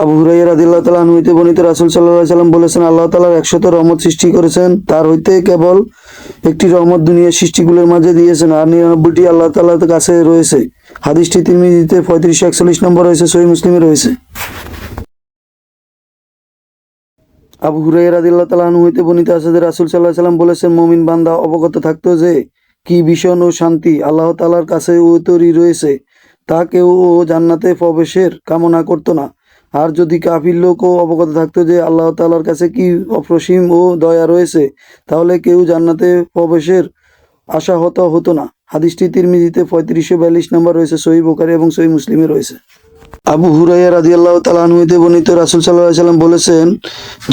আবু হুরায়রা রাদিয়াল্লাহু তাআলা আনহু হইতে বর্ণিত রাসূল সাল্লাল্লাহু আলাইহি ওয়াসাল্লাম বলেছেন, আল্লাহ তাআলা 100 রহমত সৃষ্টি করেছেন, তার হইতে কেবল একটি রহমত দুনিয়ার সৃষ্টিগুলোর মাঝে দিয়েছেন, আর 99টি আল্লাহ তাআলার কাছে রয়েছে। হাদিসটি তিরমিজিতে 3541 নম্বর রয়েছে, সহিহ মুসলিমে রয়েছে। আবু হুরায়রা রাদিয়াল্লাহু তাআলা আনহু হইতে বর্ণিত আছে যে রাসূল সাল্লাল্লাহু আলাইহি ওয়াসাল্লাম বলেছেন, মুমিন বান্দা অবগত থাকতো যে কি ভীষণ ও শান্তি আল্লাহ তাআলার কাছে তৈরি রয়েছে, তা কেউ জান্নাতে প্রবেশের কামনা করত না। আর যদি কাফির লোকও অবগত থাকতো যে আল্লাহ তাআলার কাছে কি অপ্রসীম ও দয়া রয়েছে, তাহলে কেউ জান্নাতে প্রবেশের আশাহত হতো না। হাদিসটি তিরমিজিতে 3542 নম্বর রয়েছে, সহিহ বুখারী এবং সহিহ মুসলিমে রয়েছে। আবু হুরায়রা রাদিয়াল্লাহু তাআলা আনহু হতে বর্ণিত রাসূল সাল্লাল্লাহু আলাইহি ওয়াসাল্লাম বলেছেন,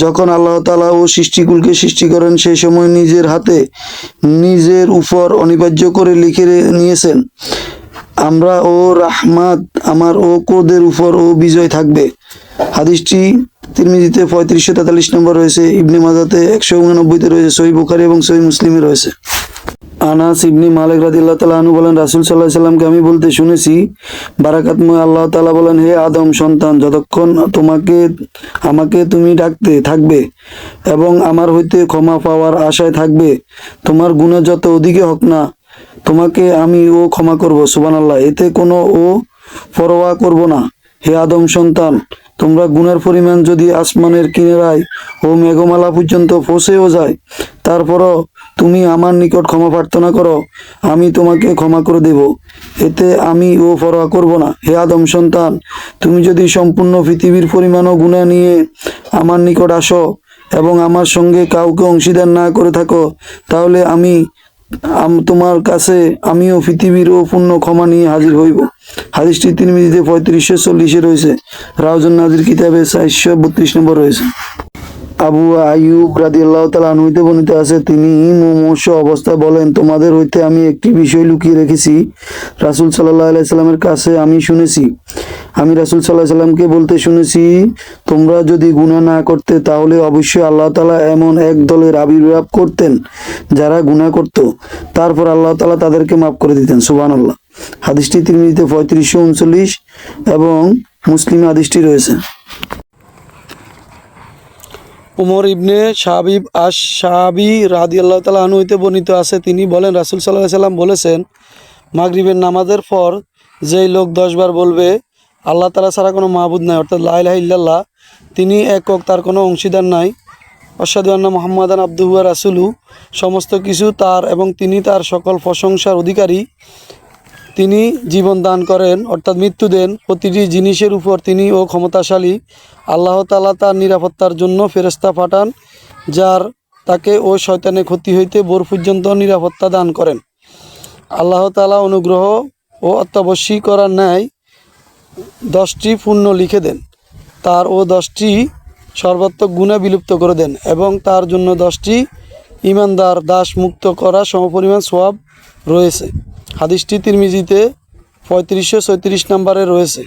যখন আল্লাহ তাআলা ও সৃষ্টিকুলকে সৃষ্টি করেন সেই সময় নিজের হাতে নিজের উপর অনিবার্য করে লিখে নিয়েছেন, আমরা ও রাহমাত আমার ও ক্রোধের উপর ও বিজয় থাকবে। হাদিসটি তিরমিজিতে 3543 নম্বর রয়েছে, ইবনে মাজাতে 189তে রয়েছে, সহিহ বুখারী এবং সহিহ মুসলিমে রয়েছে। আনাস ইবনে মালিক রাদিয়াল্লাহু তাআলা আনহু বলেন, রাসূল সাল্লাল্লাহু আলাইহি ওয়াসাল্লামকে আমি বলতে শুনেছি, বারাকাতময় আল্লাহ তাআলা বলেন, হে আদম সন্তান, যতক্ষণ আমাকে তুমি ডাকতে থাকবে এবং আমার হইতে ক্ষমা পাওয়ার আশায় থাকবে, তোমার গুনাহ যত অধিকে হোক না, তোমাকে আমি ক্ষমা করব। সুবহানাল্লাহ। এতে কোনো পরোয়া করব না। হে আদম সন্তান, তোমরা গুনার পরিমাণ যদি আসমানের কিনারায় ও মেঘমালা পর্যন্ত পৌঁছেও যায়, তারপরও তুমি আমার নিকট ক্ষমা প্রার্থনা করো, আমি তোমাকে ক্ষমা করে দেব। এতে আমি পরোয়া করব না। হে আদম সন্তান, তুমি যদি সম্পূর্ণ পৃথিবীর পরিমাণও গুনাহ নিয়ে আমার নিকট আসো এবং আমার সঙ্গে কাউকে অংশীদার না করে থাকো, তাহলে তোমার কাছে আমিও পৃথিবীর পূর্ণ ক্ষমা নিয়ে হাজির হইব। হাদিসটি তিরমিজিতে 3540 রয়েছে, রাউজুন নাজির কিতাবে 432 নম্বর রয়েছে। আবু আইয়ুব রাদিয়াল্লাহু তাআলা আনহু হতে বর্ণিত আছে, তিনি মুমূর্ষু অবস্থায় বলেন, তোমাদের হইতে আমি একটি বিষয় লুকিয়ে রেখেছি, রাসূল সাল্লাল্লাহু আলাইহি সাল্লামের কাছে আমি রাসূল সাল্লাল্লাহু আলাইহি সাল্লামকে বলতে শুনেছি, তোমরা যদি গুনাহ না করতে তাহলে অবশ্যই আল্লাহ তাআলা এমন এক দলের আবির্ভাব করতেন যারা গুনাহ করত, তারপর আল্লাহ তাআলা তাদেরকে মাফ করে দিতেন। সুবহানাল্লাহ। হাদিসটি তিরমিজিতে 3539 এবং মুসলিমে হাদিসটি রয়েছে। উমর ইবনে শাবিব আশ-শাবি রাদিয়াল্লাহু তাআলা আনহু হতে বর্ণিত আছে, তিনি বলেন, রাসূল সাল্লাল্লাহু আলাইহি সাল্লাম বলেছেন, মাগরিবের নামাজের পর যেই লোক 10 বার বলবে আল্লাহ তাআলা ছাড়া কোনো মাবুদ নাই, অর্থাৎ লা ইলাহা ইল্লাল্লাহ, তিনি একক, তার কোনো অংশীদার নাই, আশহাদু আন্না মুহাম্মাদান আবদুহু ওয়া রাসূলুহু, সমস্ত কিছু তার এবং তিনি তার সকল প্রশংসার অধিকারী, তিনি জীবন দান করেন অর্থাৎ মৃত্যু দেন, প্রতিটি জিনিসের উপর তিনি ক্ষমতাশালী, আল্লাহ তাআলা তার নিরাপত্তার জন্য ফেরেশতা পাঠান, যার তাকে শয়তানের ক্ষতি হইতে ভোর পর্যন্ত নিরাপত্তা দান করেন। আল্লাহ তাআলা অনুগ্রহ ও অত্যাবশ্যী করার ন্যায় 10টি পুণ্য লিখে দেন, তার 10টি সর্বাত্মক গুনাহ বিলুপ্ত করে দেন এবং তার জন্য 10টি ঈমানদার দাস মুক্ত করা সমপরিমাণ সওয়াব রয়েছে। হাদিসটি তিরমিজিতে 3536 নম্বরে রয়েছে।